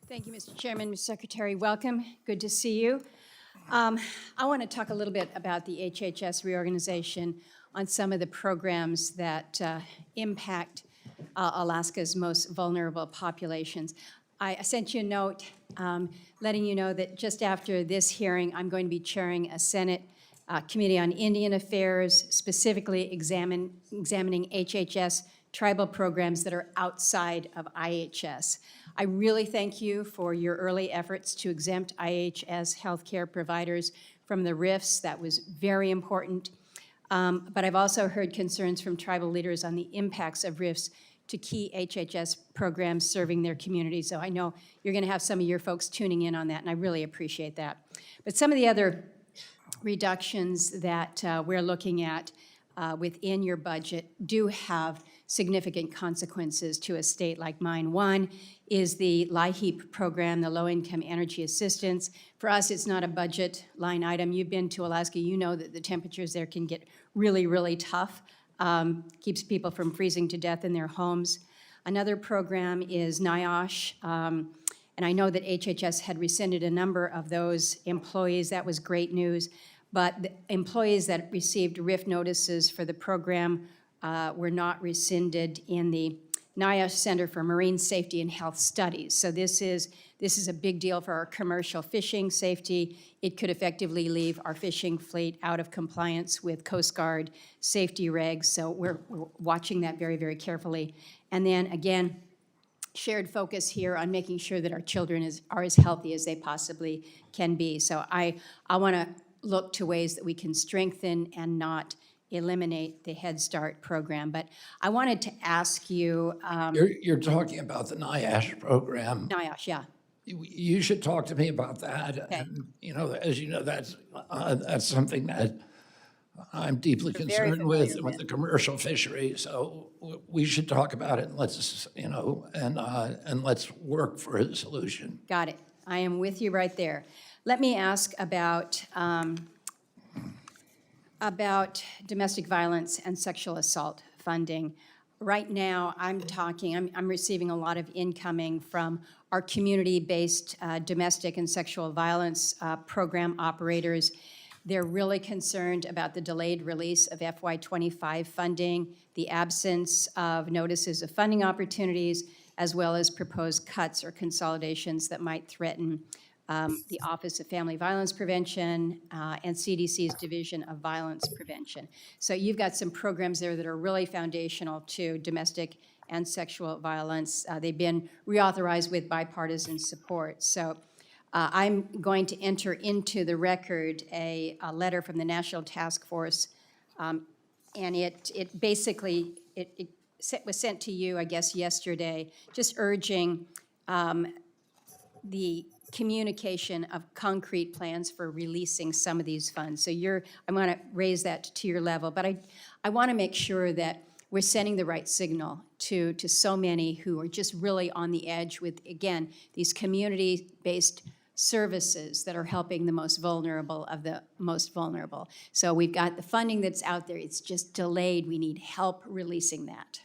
Thank you, Mr. Chairman. Mr. Secretary, welcome. Good to see you. I want to talk a little bit about the HHS reorganization on some of the programs that impact Alaska's most vulnerable populations. I sent you a note letting you know that just after this hearing, I'm going to be chairing a Senate Committee on Indian Affairs, specifically examining HHS tribal programs that are outside of IHS. I really thank you for your early efforts to exempt IHS healthcare providers from the RIFs. That was very important. But I've also heard concerns from tribal leaders on the impacts of RIFs to key HHS programs serving their communities. So I know you're going to have some of your folks tuning in on that, and I really appreciate that. But some of the other reductions that we're looking at within your budget do have significant consequences to a state like mine. One is the LIHEAP program, the Low Income Energy Assistance. For us, it's not a budget line item. You've been to Alaska, you know that the temperatures there can get really, really tough. Keeps people from freezing to death in their homes. Another program is NIOSH, and I know that HHS had rescinded a number of those employees. That was great news. But the employees that received RIF notices for the program were not rescinded in the NIOSH Center for Marine Safety and Health Studies. So this is a big deal for our commercial fishing safety. It could effectively leave our fishing fleet out of compliance with Coast Guard safety regs. So we're watching that very, very carefully. And then again, shared focus here on making sure that our children are as healthy as they possibly can be. So I want to look to ways that we can strengthen and not eliminate the Head Start program. But I wanted to ask you... You're talking about the NIOSH program. NIOSH, yeah. You should talk to me about that. Okay. And, as you know, that's something that I'm deeply concerned with the commercial fishery. So we should talk about it. And let's, and let's work for a solution. Got it. I am with you right there. Let me ask about domestic violence and sexual assault funding. Right now, I'm receiving a lot of incoming from our community-based domestic and sexual violence program operators. They're really concerned about the delayed release of FY25 funding, the absence of notices of funding opportunities, as well as proposed cuts or consolidations that might threaten the Office of Family Violence Prevention and CDC's Division of Violence Prevention. So you've got some programs there that are really foundational to domestic and sexual violence. They've been reauthorized with bipartisan support. So I'm going to enter into the record a letter from the National Task Force, and it basically was sent to you, I guess, yesterday, just urging the communication of concrete plans for releasing some of these funds. So I want to raise that to your level, but I want to make sure that we're sending the right signal to so many who are just really on the edge with, again, these community-based services that are helping the most vulnerable of the most vulnerable. So we've got the funding that's out there. It's just delayed. We need help releasing that.